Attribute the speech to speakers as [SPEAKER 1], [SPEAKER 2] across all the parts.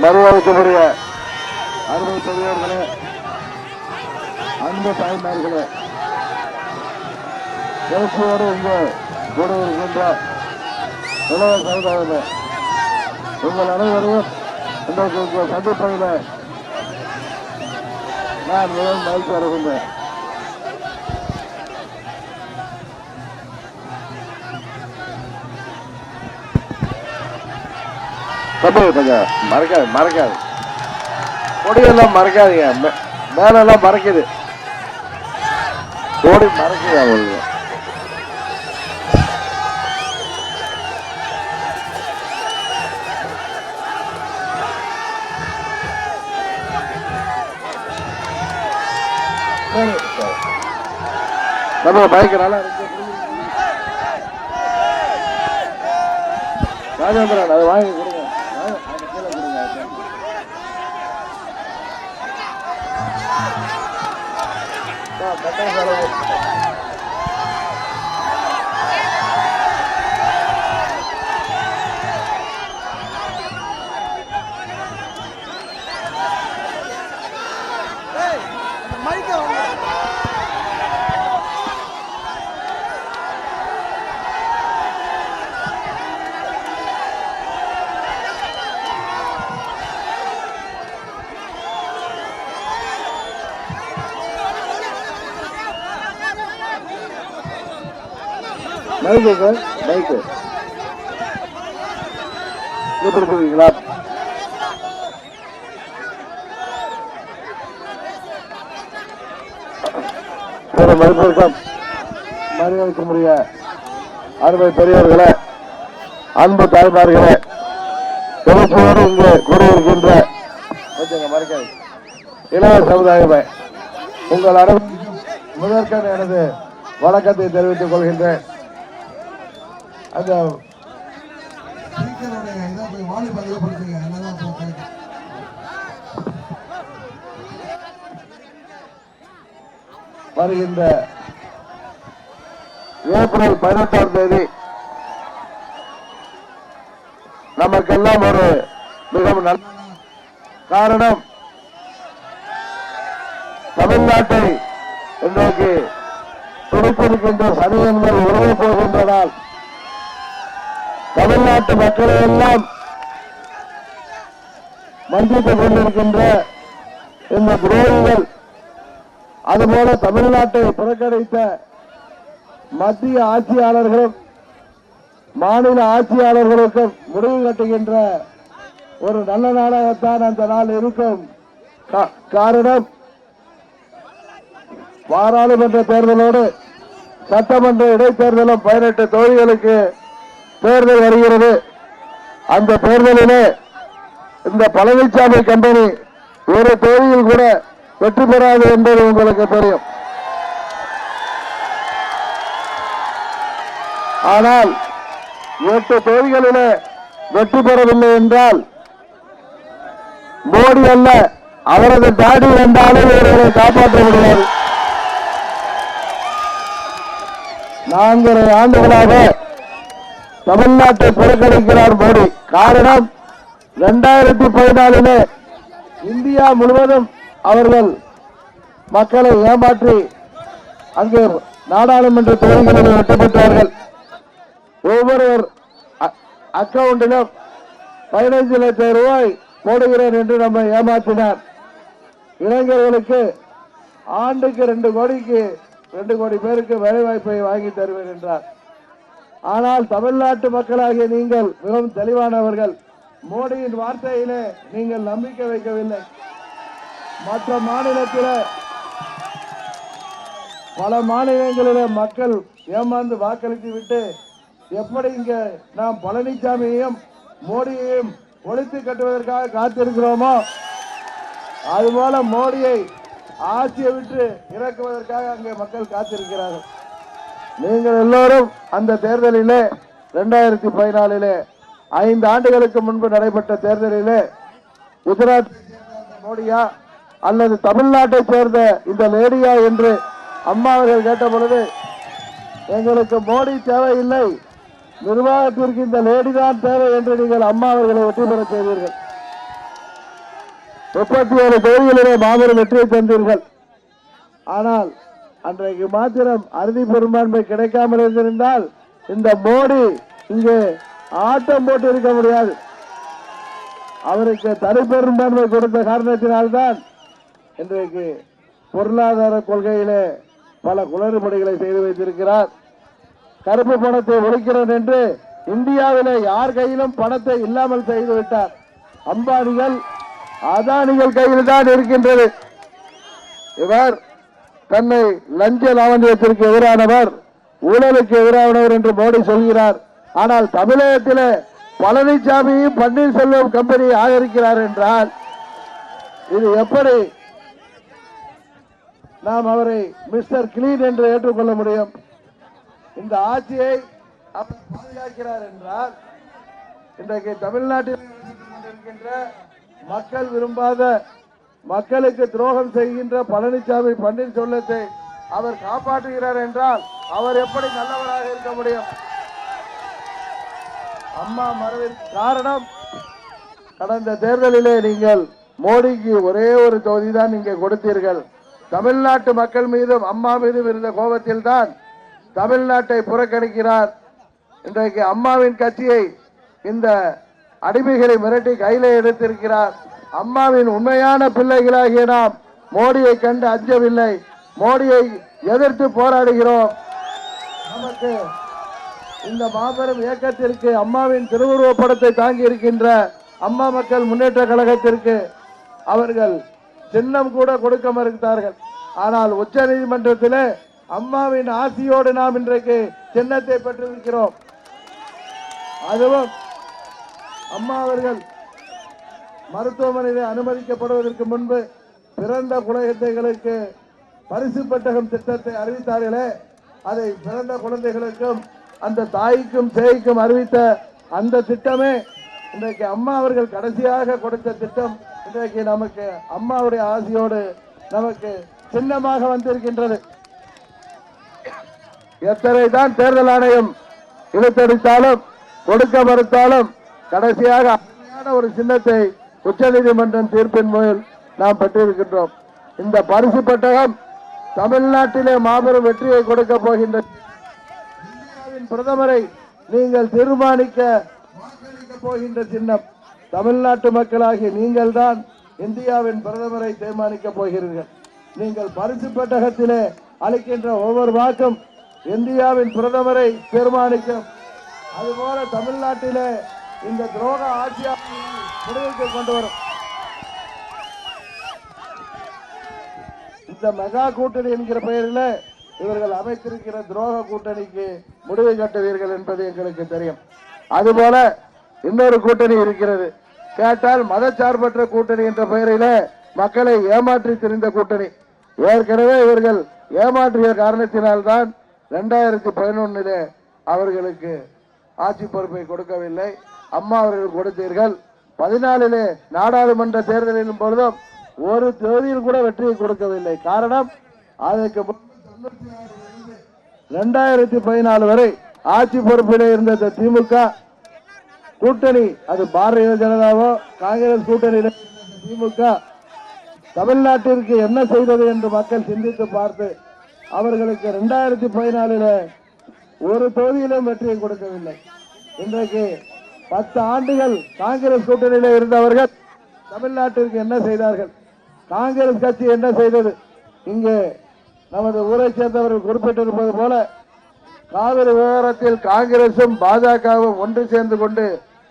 [SPEAKER 1] மரியாதைக்குரிய அருமை பெரியவர்களே, அன்பு தாய்மார்களே, எழுச்சியோடு இங்கு கூட இருக்கின்ற இளைய சமுதாயமே, உங்கள் அனைவரையும் இன்றைக்கு சந்திப்பதில் நான் மிகவும் மகிழ்ச்சி அடைகின்றேன். கொஞ்சம் மறக்காது கொடியெல்லாம் மறக்காதீங்க, மேலெல்லாம் மறைக்குது, கோடி மறைக்குது அவங்களுக்கு. நம்ம பைக் நல்லா இருக்கு ராஜேந்திரன், அதை வாங்கி கொடுங்க. பைக்கு சார், பைக்கு எப்படி போவீங்களா? மதிப்பிற்கும் மரியாதைக்குரிய அருமை பெரியவர்களே, அன்பு தாய்மார்களே, எழுச்சியோடு இங்கே கூடியிருக்கின்ற இளைய சமுதாயமே, உங்கள் அனைவரும் முதற்கண் எனது வணக்கத்தை தெரிவித்துக் கொள்கின்றேன். அந்த வருகின்ற ஏப்ரல் 18ஆம் தேதி நமக்கெல்லாம் ஒரு மிகவும் நல்ல காரணம். தமிழ்நாட்டை இன்றைக்கு பிடித்திருக்கின்ற சனியன்கள் உறவு போகின்றனால் தமிழ்நாட்டு மக்களை எல்லாம் வஞ்சித்துக் கொண்டிருக்கின்ற இந்த துரோகிகள், அதுபோல தமிழ்நாட்டை புறக்கணித்த மத்திய ஆட்சியாளர்களும் மாநில ஆட்சியாளர்களுக்கும் முடிவு கட்டுகின்ற ஒரு நல்ல நாளாகத்தான் அந்த நாள் இருக்கும். காரணம், பாராளுமன்ற தேர்தலோடு சட்டமன்ற இடைத்தேர்தலும் 18 தொகுதிகளுக்கு தேர்தல் வருகிறது. அந்த தேர்தலிலே இந்த பழனிசாமி கம்பெனி ஒரு தொகுதியில் கூட வெற்றி பெறாது என்பது உங்களுக்கு தெரியும். ஆனால் 8 தொகுதிகளிலே வெற்றி பெறவில்லை என்றால் மோடி அல்ல, அவரது தாடி என்றாலும் இவர்களை காப்பாற்ற முடியாது. 4 ஆண்டுகளாக தமிழ்நாட்டை புறக்கணிக்கிறார் மோடி. காரணம், 2014 இந்தியா முழுவதும் அவர்கள் மக்களை ஏமாற்றி அங்கு நாடாளுமன்ற தொகுதிகளில் வெற்றி பெற்றார்கள். ஒவ்வொருவர் அக்கவுண்டிலும் 15 லட்சம் ரூபாய் போடுகிறேன் என்று நம்மை ஏமாற்றினார். இளைஞர்களுக்கு ஆண்டுக்கு 2 கோடி பேருக்கு வேலைவாய்ப்பை வாங்கி தருவேன் என்றார். ஆனால் தமிழ்நாட்டு மக்களாகிய நீங்கள் மிகவும் தெளிவானவர்கள். மோடியின் வார்த்தையிலே நீங்கள் நம்பிக்கை வைக்கவில்லை. மற்ற மாநிலத்திலே பல மாநிலங்களிலே மக்கள் ஏமாந்து வாக்களித்து விட்டு எப்படி இங்க நாம் பழனிசாமியையும் மோடியையும் ஒழித்து கட்டுவதற்காக காத்திருக்கிறோமோ, அதுபோல மோடியை ஆட்சியை விட்டு இறக்குவதற்காக அங்கே மக்கள் காத்திருக்கிறார்கள். நீங்கள் எல்லோரும் அந்த தேர்தலிலே 2014 5 ஆண்டுகளுக்கு முன்பு நடைபெற்ற தேர்தலிலே குஜராத் மோடியா அல்லது தமிழ்நாட்டை சேர்ந்த இந்த லேடியா என்று அம்மா அவர்கள் கேட்ட பொழுது, எங்களுக்கு மோடி தேவையில்லை, நிர்வாகத்திற்கு இந்த லேடி தான் தேவை என்று நீங்கள் அம்மா அவர்களை வெற்றி பெற செய்தீர்கள். 37 தொகுதிகளிலே மாபெரும் வெற்றியை தந்தீர்கள். ஆனால் அன்றைக்கு மாத்திரம் அறுதி பெரும்பான்மை கிடைக்காமல் இருந்திருந்தால் இந்த மோடி இங்கே ஆட்டம் போட்டு இருக்க முடியாது. அவருக்கு தனிப்பெரும்பான்மை கொடுத்த காரணத்தினால்தான் இன்றைக்கு பொருளாதார கொள்கையிலே பல குளறுபடிகளை செய்து வைத்திருக்கிறார். கருப்பு பணத்தை ஒழிக்கிறேன் என்று இந்தியாவிலே யார் கையிலும் பணத்தை இல்லாமல் செய்துவிட்டார். அம்பானிகள் அதானிகள் கையில் தான் இருக்கின்றது. இவர் தன்னை லஞ்ச லாவண்யத்திற்கு எதிரானவர், ஊழலுக்கு எதிரானவர் என்று மோடி சொல்கிறார். ஆனால் தமிழகத்திலே பழனிசாமியும் பன்னீர்செல்வம் கம்பெனியை ஆதரிக்கிறார் என்றால் இது எப்படி நாம் அவரை மிஸ்டர் கிளீன் என்று ஏற்றுக்கொள்ள முடியும்? இந்த ஆட்சியை அவர் பாதுகாக்கிறார் என்றால் இன்றைக்கு தமிழ்நாட்டில் இருக்கின்ற மக்கள் விரும்பாத, மக்களுக்கு துரோகம் செய்கின்ற பழனிசாமி பன்னீர்செல்வத்தை அவர் காப்பாற்றுகிறார் என்றால் அவர் எப்படி நல்லவராக இருக்க முடியும்? அம்மா மறைவிற்கு காரணம், கடந்த தேர்தலிலே நீங்கள் மோடிக்கு ஒரே ஒரு தொகுதி தான் நீங்க கொடுத்தீர்கள். தமிழ்நாட்டு மக்கள் மீதும் அம்மா மீதும் இருந்த கோபத்தில் தான் தமிழ்நாட்டை புறக்கணிக்கிறார். இன்றைக்கு அம்மாவின் கட்சியை இந்த அடிமைகளை மிரட்டி கையில எடுத்திருக்கிறார். அம்மாவின் உண்மையான பிள்ளைகளாகிய நாம் மோடியை கண்டு அஞ்சவில்லை, மோடியை எதிர்த்து போராடுகிறோம். நமக்கு இந்த மாபெரும் இயக்கத்திற்கு அம்மாவின் திருவுருவ படத்தை தாங்கி இருக்கின்ற அம்மா மக்கள் முன்னேற்ற கழகத்திற்கு அவர்கள் சின்னம் கூட கொடுக்க மறுத்தார்கள். ஆனால் உச்ச நீதிமன்றத்திலே அம்மாவின் ஆசியோடு நாம் இன்றைக்கு சின்னத்தை பெற்றிருக்கிறோம். அதுவும் அம்மா அவர்கள் மருத்துவமனையில் அனுமதிக்கப்படுவதற்கு முன்பு பிறந்த குழந்தைகளுக்கு பரிசு பெட்டகம் திட்டத்தை அறிவித்தார்களே, அதை பிறந்த குழந்தைகளுக்கும் அந்த தாய்க்கும் சேய்க்கும் அறிவித்த அந்த திட்டமே இன்றைக்கு அம்மா அவர்கள் கடைசியாக கொடுத்த திட்டம் இன்றைக்கு நமக்கு அம்மாவுடைய ஆசையோடு நமக்கு சின்னமாக வந்திருக்கின்றது. எத்தனை தான் தேர்தல் ஆணையம் இழுத்தடித்தாலும் கொடுக்க மறுத்தாலும் கடைசியாக ஒரு சின்னத்தை உச்ச நீதிமன்றம் தீர்ப்பின் மூலம் நாம் பெற்றிருக்கின்றோம். இந்த பரிசு பெட்டகம் தமிழ்நாட்டிலே மாபெரும் வெற்றியை கொடுக்க போகின்ற இந்தியாவின் பிரதமரை நீங்கள் தீர்மானிக்க போகின்ற சின்னம். தமிழ்நாட்டு மக்களாகி நீங்கள் தான் இந்தியாவின் பிரதமரை தீர்மானிக்க போகிறீர்கள். நீங்கள் பரிசு பெட்டகத்திலே அளிக்கின்ற ஒவ்வொரு வாக்கும் இந்தியாவின் பிரதமரை தீர்மானிக்கும். அதுபோல தமிழ்நாட்டிலே இந்த துரோக ஆட்சியை முடிவுக்கு கொண்டு வரும். இந்த மெகா கூட்டணி என்கிற பெயரில் இவர்கள் அமைத்திருக்கிற துரோக கூட்டணிக்கு முடிவு கட்டுவீர்கள் என்பது எங்களுக்கு தெரியும். அதுபோல இன்னொரு கூட்டணி இருக்கிறது. கேட்டால் மதச்சார்பற்ற கூட்டணி என்ற பெயரில மக்களை ஏமாற்றி திரிந்த கூட்டணி. ஏற்கனவே இவர்கள் ஏமாற்றிய காரணத்தினால்தான் 2011 அவர்களுக்கு ஆட்சி பொறுப்பை கொடுக்கவில்லை. அம்மா அவர்கள் கொடுத்தீர்கள். 14 நாடாளுமன்ற தேர்தலின் பொழுதும் ஒரு தொகுதியில் கூட வெற்றியை கொடுக்கவில்லை. காரணம், அதற்கு 2014 வரை ஆட்சி பொறுப்பிலே இருந்த திமுக கூட்டணி, அது பாரதிய ஜனதாவோ காங்கிரஸ் கூட்டணியில திமுக தமிழ்நாட்டிற்கு என்ன செய்தது என்று மக்கள் சிந்தித்து பார்த்து அவர்களுக்கு 2014 ஒரு தொகுதியிலும் வெற்றியை கொடுக்கவில்லை. இன்றைக்கு 10 ஆண்டுகள் காங்கிரஸ் கூட்டணியில இருந்தவர்கள் தமிழ்நாட்டிற்கு என்ன செய்தார்கள்? காங்கிரஸ் கட்சி என்ன செய்தது? இங்கே நமது ஊரை சேர்ந்தவர்கள் குறிப்பிட்டிருப்பது போல காவிரி விவகாரத்தில் காங்கிரசும் பாஜகவும் ஒன்று சேர்ந்து கொண்டு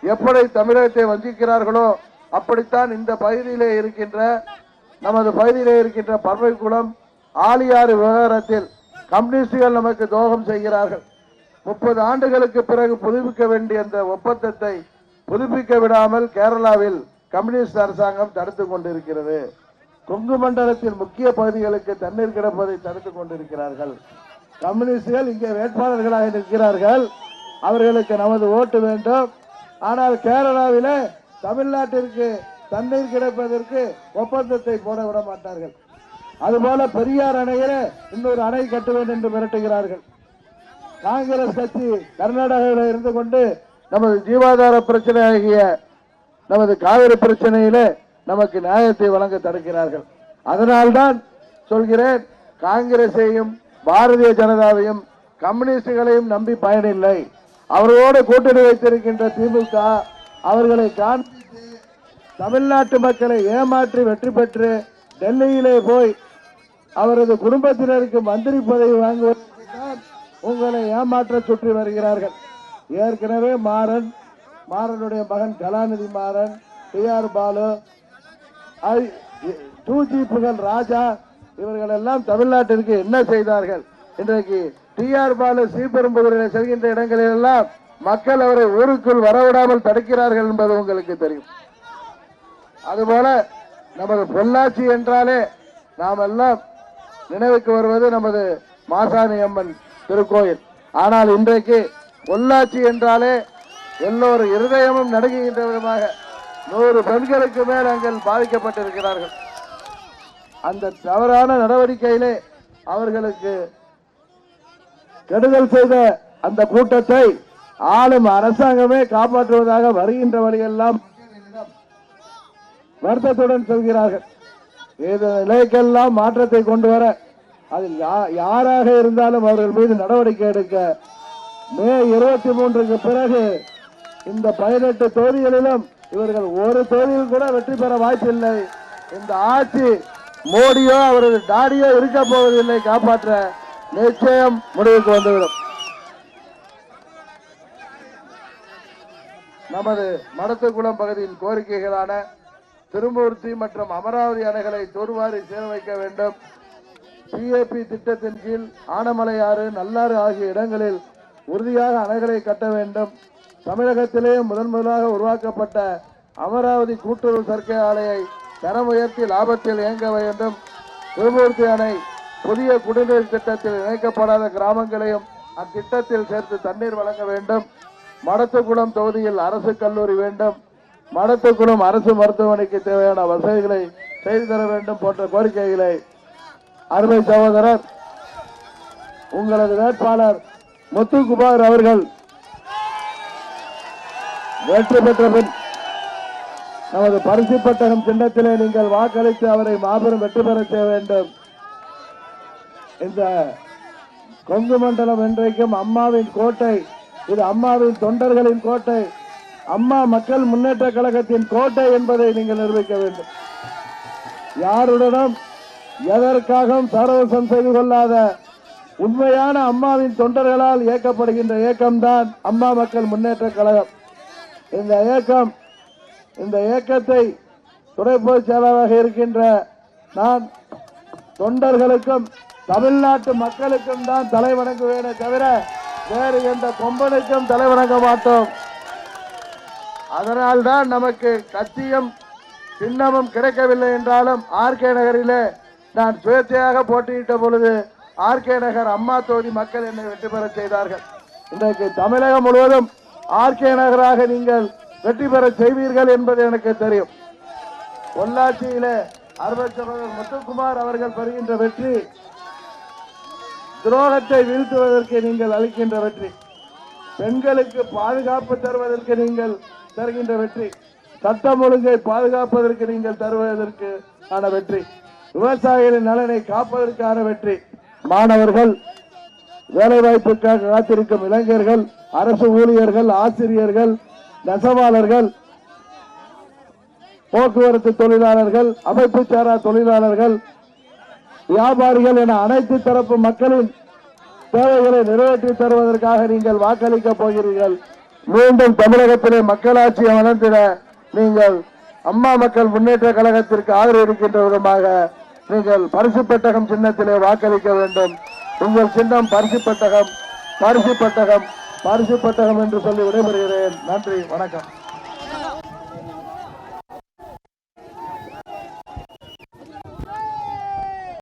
[SPEAKER 1] எப்படி தமிழகத்தை வஞ்சிக்கிறார்களோ அப்படித்தான் இந்த பகுதியிலே இருக்கின்ற நமது பகுதியிலே இருக்கின்ற பறவைக்குளம் ஆலியாறு விவகாரத்தில் கம்யூனிஸ்டுகள் நமக்கு துரோகம் செய்கிறார்கள். 30 ஆண்டுகளுக்கு பிறகு புதுப்பிக்க வேண்டிய அந்த ஒப்பந்தத்தை புதுப்பிக்க விடாமல் கேரளாவில் கம்யூனிஸ்ட் அரசாங்கம் தடுத்துக் கொண்டிருக்கிறது. கொங்கு மண்டலத்தில் முக்கிய பகுதிகளுக்கு தண்ணீர் கிடப்பதை தடுத்துக் கொண்டிருக்கிறார்கள். கம்யூனிஸ்டுகள் இங்கே வேட்பாளர்களாக நிற்கிறார்கள். அவர்களுக்கு நமது ஓட்டு வேண்டும். ஆனால் கேரளாவிலே தமிழ்நாட்டிற்கு தண்ணீர் கிடைப்பதற்கு ஒப்பந்தத்தை போட விட மாட்டார்கள். அதுபோல பெரியார் அணையில இன்னொரு அணை கட்ட வேண்டும் என்று மிரட்டுகிறார்கள். காங்கிரஸ் கட்சி கர்நாடகாவில் இருந்து கொண்டு நமது ஜீவாதார பிரச்சனை ஆகிய நமது காவிரி பிரச்சனையில நமக்கு நியாயத்தை வழங்க தடுக்கிறார்கள். அதனால்தான் சொல்கிறேன், காங்கிரஸையும் பாரதிய ஜனதாவையும் கம்யூனிஸ்டுகளையும் நம்பி பயனில்லை. அவர்களோடு கூட்டணி வைத்திருக்கின்ற திமுக அவர்களை காண்பித்து தமிழ்நாட்டு மக்களை ஏமாற்றி வெற்றி பெற்று டெல்லியிலே போய் அவரது குடும்பத்தினருக்கு மந்திரி பதவி வாங்குவதற்கு தான் உங்களை ஏமாற்ற சுற்றி வருகிறார்கள். ஏற்கனவே மாறனுடைய மகன் கலாநிதி மாறன், டி.ஆர். பாலு, 2G புகழ் ராஜா இவர்கள் எல்லாம் தமிழ்நாட்டிற்கு என்ன செய்தார்கள்? இன்றைக்கு டி.ஆர். பாலு ஸ்ரீபெரும்புதூரில் செல்கின்ற இடங்களில் எல்லாம் மக்கள் அவரை ஊருக்குள் வரவிடாமல் தடுக்கிறார்கள் என்பது உங்களுக்கு தெரியும். அதுபோல நமது பொள்ளாச்சி என்றாலே நாம் எல்லாம் நினைவுக்கு வருவது நமது மாசாணி அம்மன் திருக்கோயில். ஆனால் இன்றைக்கு பொள்ளாச்சி என்றாலே எல்லோரும் இருதயமும் நடுங்குகின்ற விதமாக 100 பெண்களுக்கு மேல் அங்கே பாதிக்கப்பட்டிருக்கிறார்கள். அந்த தவறான நடவடிக்கையிலே அவர்களுக்கு கெடுதல் செய்த அந்த கூட்டத்தை ஆளும் அரசாங்கமே காப்பாற்றுவதாக வருகின்ற வழியெல்லாம் வருத்தத்துடன் சொல்கிறார்கள். இந்த நிலைக்கெல்லாம் மாற்றத்தை கொண்டு வர அதில் யாராக இருந்தாலும் அவர்கள் மீது நடவடிக்கை எடுக்க மே 23க்கு பிறகு இந்த 18 தொகுதிகளிலும் இவர்கள் ஒரு தொகுதியில் கூட வெற்றி பெற வாய்ப்பில்லை. இந்த ஆட்சி மோடியோ அவரது டாடியோ இருக்க போவதில்லை. காப்பாற்ற நிச்சயம் முடிவுக்கு வந்துவிடும். நமது மடத்துக்குளம் பகுதியின் கோரிக்கைகளான திருமூர்த்தி மற்றும் அமராவதி அணைகளை தூர்வாரி சீரமைக்க வேண்டும். PAP திட்டத்தின் கீழ் ஆனமலையாறு, நல்லாறு ஆகிய இடங்களில் உறுதியாக அணைகளை கட்ட வேண்டும். தமிழகத்திலேயே முதலாக உருவாக்கப்பட்ட அமராவதி கூட்டுறவு சர்க்கரை ஆலையை தரம் உயர்த்தி லாபத்தில் இயங்க வேண்டும். திருமூர்த்தி அணை புதிய குடிநீர் திட்டத்தில் இணைக்கப்படாத கிராமங்களையும் அத்திட்டத்தில் சேர்த்து தண்ணீர் வழங்க வேண்டும். மடத்துக்குளம் தொகுதியில் அரசு கல்லூரி வேண்டும். மடத்துக்குளம் அரசு மருத்துவமனைக்கு தேவையான வசதிகளை செய்து தர வேண்டும் போன்ற கோரிக்கைகளை அருமை சகோதரர் உங்களது வேட்பாளர் முத்துக்குமார் அவர்கள் வெற்றி பெற்ற பின் நமது பரிசு பெட்டகம் சின்னத்திலே நீங்கள் வாக்களித்து அவரை மாபெரும் வெற்றி பெற செய்ய வேண்டும். இந்த கொங்கு மண்டலம் என்றைக்கும் அம்மாவின் கோட்டை, இது அம்மாவின் தொண்டர்களின் கோட்டை, அம்மா மக்கள் முன்னேற்ற கழகத்தின் கோட்டை என்பதை நீங்கள் நிரூபிக்க வேண்டும். யாருடனும் எதற்காகவும் சரவசம் செய்து கொள்ளாத உண்மையான அம்மாவின் தொண்டர்களால் இயக்கப்படுகின்ற இயக்கம்தான் அம்மா மக்கள் முன்னேற்ற கழகம். இந்த இயக்கத்தை துணை பொதுச் செயலாளராக இருக்கின்ற நான் தொண்டர்களுக்கும் தமிழ்நாட்டு மக்களுக்கும் தான் தலை வணங்குவேனே தவிர வேறு எந்த கொம்பனுக்கும் தலை வணங்க மாட்டோம். அதனால்தான் நமக்கு கட்சியும் சின்னமும் கிடைக்கவில்லை என்றாலும் RK நகரிலே நான் சுயேட்சையாக போட்டியிட்ட பொழுது RK நகர் அம்மா தொகுதி மக்கள் என்னை வெற்றி பெற செய்தார்கள். இன்றைக்கு தமிழகம் முழுவதும் RK நகராக நீங்கள் வெற்றி பெற செய்வீர்கள் என்பது எனக்கு தெரியும். பொள்ளாச்சியிலே அருமைச்சர் முத்துக்குமார் அவர்கள் பெறுகின்ற வெற்றி துரோகத்தை வீழ்த்துவதற்கு நீங்கள் அளிக்கின்ற வெற்றி, பெண்களுக்கு பாதுகாப்பு தருவதற்கு நீங்கள் தருகின்ற வெற்றி, சட்டம் ஒழுங்கை பாதுகாப்பதற்கு நீங்கள் தருவதற்கு ஆன வெற்றி, விவசாயிகளின் நலனை காப்பதற்கான வெற்றி, மாணவர்கள், வேலைவாய்ப்புக்காக காத்திருக்கும் இளைஞர்கள், அரசு ஊழியர்கள், ஆசிரியர்கள், நெசவாளர்கள், போக்குவரத்து தொழிலாளர்கள், அமைப்பு சாரா தொழிலாளர்கள், வியாபாரிகள் என அனைத்து தரப்பு மக்களின் தேவைகளை நிறைவேற்றி தருவதற்காக நீங்கள் வாக்களிக்கப் போகிறீர்கள். மீண்டும் தமிழகத்திலே மக்களாட்சியை வளர்ந்திட நீங்கள் அம்மா மக்கள் முன்னேற்ற கழகத்திற்கு ஆதரவு இருக்கின்ற விதமாக நீங்கள் பரிசு பெட்டகம் சின்னத்திலே வாக்களிக்க வேண்டும். உங்கள் சின்னம் பரிசு பெட்டகம், பரிசு பெட்டகம், பரிசு பெட்டகம் என்று சொல்லி விடைபெறுகிறேன். நன்றி, வணக்கம்.